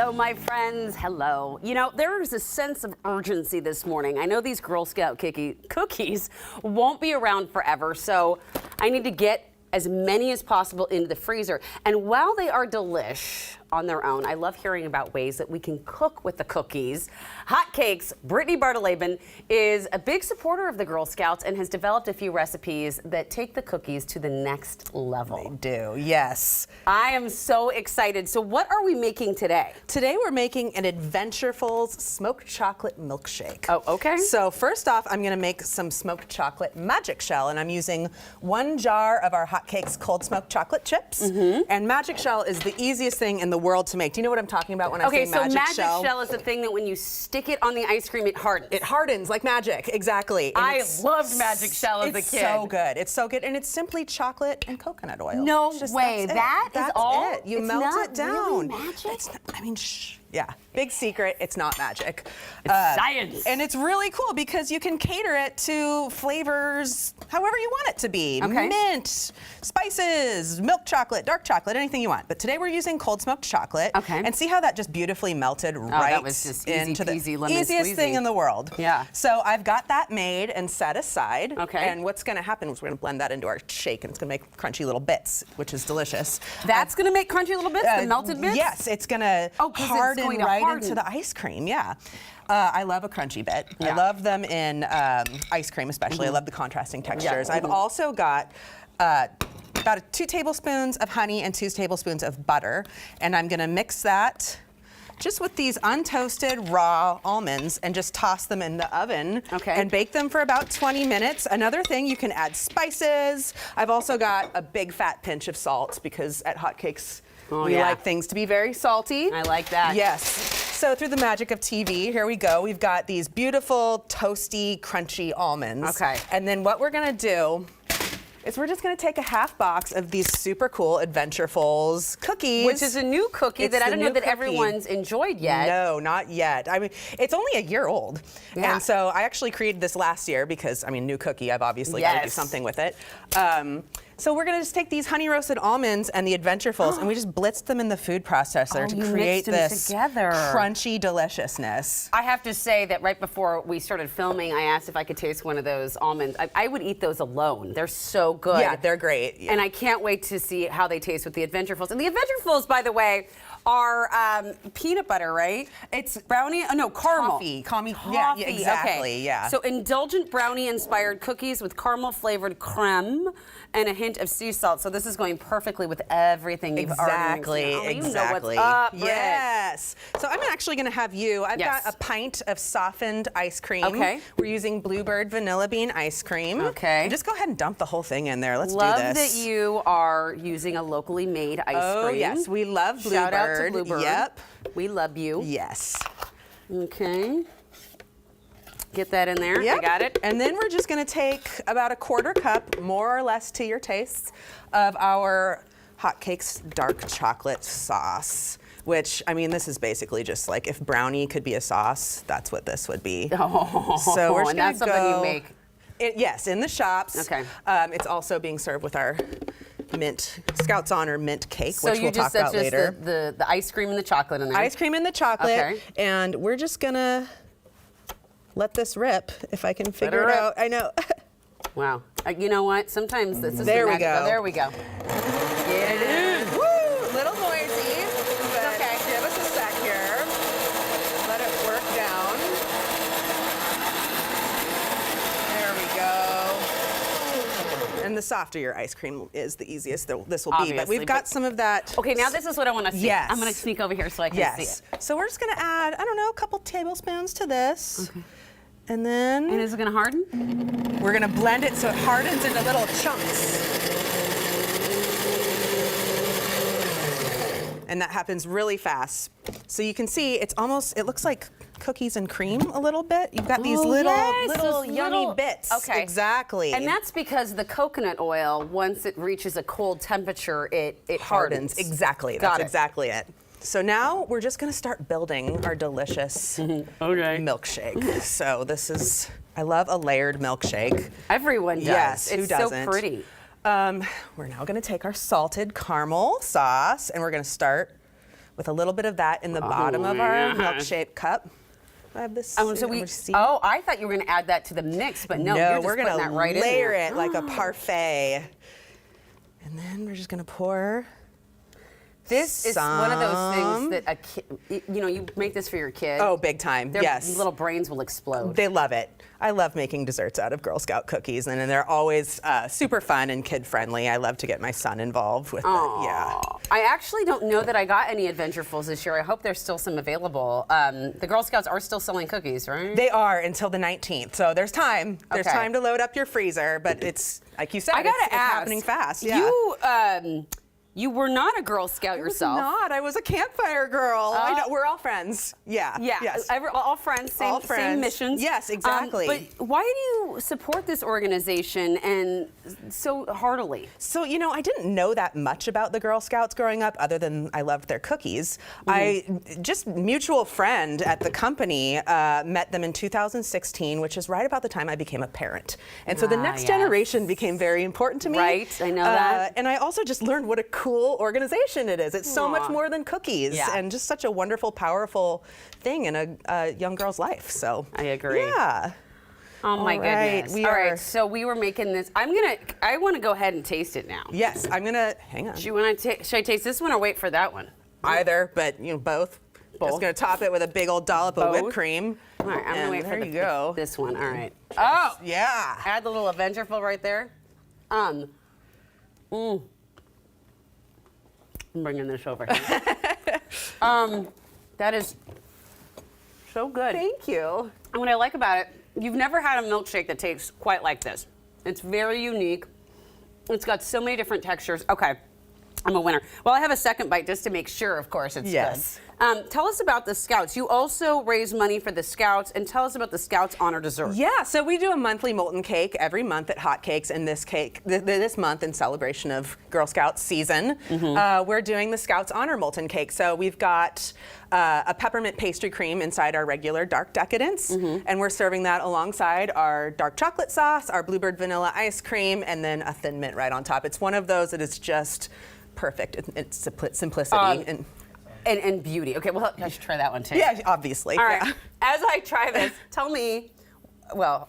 Hello, my friends. Hello. You know, there is a sense of urgency this morning. I know these Girl Scout cookies won't be around forever, so I need to get as many as possible into the freezer. And while they are delish on their own, I love hearing about ways that we can cook with the cookies. Hot Cakes Brittany Bardeleben is a big supporter of the Girl Scouts and has developed a few recipes that take the cookies to the next level. They do, yes. I am so excited. So what are we making today? Today we're making an Adventurefuls smoked chocolate milkshake. Oh, okay. So first off, I'm gonna make some smoked chocolate magic shell, and I'm using 1 jar of our Hot Cakes cold smoked chocolate chips. And magic shell is the easiest thing in the world to make. Do you know what I'm talking about when I say magic shell? Okay, so magic shell is the thing that when you stick it on the ice cream, it hardens. It hardens like magic, exactly. And I loved magic shell as a kid. It's so good. It's so good, and it's simply chocolate and coconut oil. No way. That's all? It. You it's melt not it down. Really magic? It's not, I mean, shh. Yeah, big secret, it's not magic. It's science. And it's really cool because you can cater it to flavors however you want it to be. Okay. Mint, spices, milk chocolate, dark chocolate, anything you want. But today we're using cold smoked chocolate. Okay. And see how that just beautifully melted right that was just easy into the peasy, lemon easiest squeezy. thing in the world. Yeah. So I've got that made and set aside. Okay. And what's gonna happen is we're gonna blend that into our shake, and it's gonna make crunchy little bits, which is delicious. That's gonna make crunchy little bits, the melted bits? Yes, it's gonna harden right into the ice cream, yeah. I love a crunchy bit. Yeah. I love them in ice cream especially. I love the contrasting textures. I've also got about 2 tablespoons of honey and 2 tablespoons of butter, and I'm gonna mix that just with these untoasted raw almonds and just toss them in the oven and bake them for about 20 minutes. Another thing, you can add spices. I've also got a big fat pinch of salt because at Hot Cakes, we like things to be very salty. I like that. Yes. So through the magic of TV, here we go. We've got these beautiful, toasty, crunchy almonds. Okay. And then what we're gonna do is we're just gonna take a half box of these super cool Adventurefuls cookies. Which is a new cookie that I don't know that everyone's enjoyed yet. No, not yet. I mean, it's only a year old. Yeah. And so I actually created this last year because, I mean, new cookie, I've obviously got to do something with it. So we're gonna just take these honey roasted almonds and the Adventurefuls and we just blitzed them in the food processor to create this crunchy deliciousness. I have to say that right before we started filming, I asked if I could taste one of those almonds. I would eat those alone. They're so good. Yeah, they're great. Yeah. And I can't wait to see how they taste with the Adventurefuls. And the Adventurefuls, by the way, are peanut butter, right? It's brownie, oh no, caramel. Coffee. Yeah, exactly, okay. yeah. So indulgent brownie-inspired cookies with caramel-flavored creme and a hint of sea salt. So this is going perfectly with everything you've already mixed. Exactly. You know what's up, Britt. Yes. So I'm actually gonna have you, I've got a pint of softened ice cream. Okay. We're using Bluebird vanilla bean ice cream. Okay. And just go ahead and dump the whole thing in there. Let's Love do this. that you are using a locally made ice cream. Oh yes, we love Bluebird. Shout out to Bluebird. Yep. We love you. Yes. Okay. Get that in there. Yep. I got it. And then we're just gonna take about a 1/4 cup, more or less to your taste, of our Hot Cakes dark chocolate sauce. Which, I mean, this is basically just like if brownie could be a sauce, that's what this would be. Oh, so we're just and that's something you make. Yes, in the shops. Okay. It's also being served with our mint, Scout's Honor mint cake, which we'll talk about later. The ice cream and the chocolate in there. Ice cream and the chocolate. Okay. And we're just gonna let this rip, if I can figure it out. I know. Wow. You know what? Sometimes this is there we magical. go. There we go. Get it in. Woo! Little noisy. But okay. Give us a sec here. Let it work down. There we go. And the softer your ice cream is, the easiest this will be. But we've got some of that. Okay, now this is what I want to see. Yes. I'm going to sneak over here so I can see it. So we're just going to add, I don't know, a couple tablespoons to this. Okay. And then... And is it going to harden? We're going to blend it so it hardens into little chunks. And that happens really fast. So you can see it's almost, it looks like cookies and cream a little bit. You've got these little yummy bits. Okay. Exactly. And that's because the coconut oil, once it reaches a cold temperature, it hardens. Exactly. That's exactly it. So now we're just gonna start building our delicious milkshake. So this is, I love a layered milkshake. Everyone does. Yes, it's who doesn't? So pretty. We're now gonna take our salted caramel sauce and we're gonna start with a little bit of that in the bottom of our milkshake cup. I have this. I thought you were going to add that to the mix, but no, you're just we're putting that right in there. layer it like a parfait. And then we're just going to pour. This is one of those things that a kid, you make this for your kid. Oh, big time. Their yes. little brains will explode. They love it. I love making desserts out of Girl Scout cookies, and they're always super fun and kid-friendly. I love to get my son involved with it. Yeah. I actually don't know that I got any Adventurefuls this year. I hope there's still some available. The Girl Scouts are still selling cookies, right? They are until the 19th, so there's time. There's Okay. time to load up your freezer, but it's, like you said, I gotta it's ask, happening fast. Yeah. You were not a Girl Scout yourself. I was a Campfire girl. I know, we're all friends. Yeah. Yeah, Yes. all friends, same missions. Yes, exactly. But why do you support this organization and so heartily? So, I didn't know that much about the Girl Scouts growing up other than I loved their cookies. Just mutual friend at the company, met them in 2016, which is right about the time I became a parent. And so the next generation became very important to me. Right, I know that. And I also just learned what a cool organization it is. It's so much more than cookies and just such a wonderful, powerful thing in a young girl's life. So I agree. Yeah. Oh my goodness. All right, so we were making this. I want to go ahead and taste it now. Yes, I'm gonna, hang on. Should I taste this one or wait for that one? Either, but both. Just gonna top it with a big old dollop of whipped cream. All right, I'm gonna wait for this one. All right. Oh, yeah. Add the little Adventureful right there. I'm bringing this over here. That is so good. Thank you. And what I like about it, you've never had a milkshake that tastes quite like this. It's very unique. It's got so many different textures. Okay, I'm a winner. Well, I have a second bite just to make sure, of course, it's good. Tell us about the Scouts. You also raise money for the Scouts, and tell us about the Scouts Honor Dessert. Yeah, so we do a monthly molten cake every month at Hot Cakes, and this month in celebration of Girl Scouts season, we're doing the Scouts Honor Molten Cake. So we've got a peppermint pastry cream inside our regular dark decadence, and we're serving that alongside our dark chocolate sauce, our bluebird vanilla ice cream, and then a thin mint right on top. It's one of those that is just perfect. It's simplicity. And beauty. Okay, well, I should try that one too. Yeah, obviously. All right. As I try this, tell me, yeah,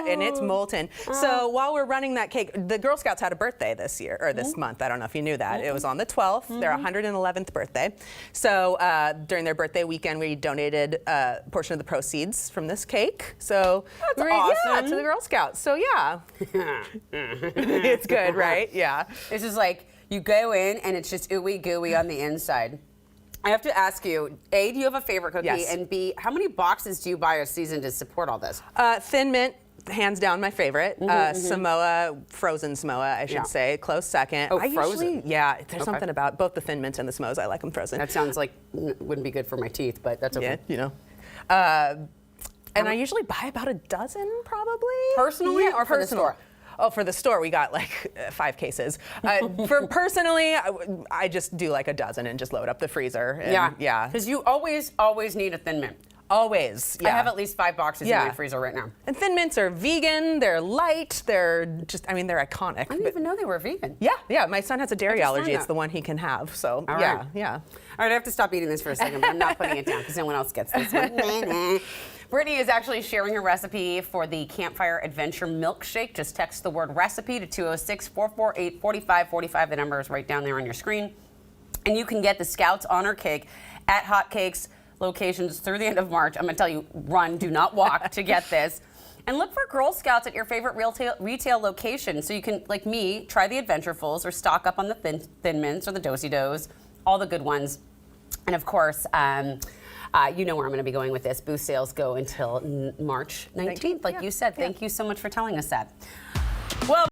and it's molten. So while we're running that cake, the Girl Scouts had a birthday this year, or this month. I don't know if you knew that. It was on the 12th, their 111th birthday. So during their birthday weekend, we donated a portion of the proceeds from this cake. So that's awesome. Yeah, to the Girl Scouts. So yeah, it's good, right? Yeah. This is like, you go in and it's just ooey gooey on the inside. I have to ask you, A, do you have a favorite cookie? Yes. And B, how many boxes do you buy a season to support all this? Thin mint, hands down my favorite. Samoa, frozen Samoa, I should say, close second. Oh, frozen? There's something about both the Thin Mints and the Samoas. I like them frozen. That sounds like wouldn't be good for my teeth, but that's okay. Yeah, and I usually buy about a dozen, probably. Personally, or for the store? Oh, for the store, we got like 5 cases. For personally, I just do like a dozen and just load up the freezer. And, yeah. Because you always need a Thin Mint. Always. Yeah. I have at least 5 boxes in my freezer right now. And Thin Mints are vegan. They're light. They're just, they're iconic. I didn't even know they were vegan. Yeah. My son has a dairy allergy. It's the one he can have. So All yeah. right, I have to stop eating this for a second, but I'm not putting it down because no one else gets this one. Brittany is actually sharing her recipe for the Campfire Adventure milkshake. Just text the word recipe to 206-448-4545. The number is right down there on your screen. And you can get the Scouts Honor Cake at Hot Cakes locations through the end of March. I'm going to tell you, run, do not walk to get this. And look for Girl Scouts at your favorite retail location so you can, like me, try the Adventurefuls or stock up on the Thin Mints or the Do-si-dos, all the good ones. And of course, you know where I'm going to be going with this. Booth sales go until March 19th, like you said. Thank you so much for telling us that. Well.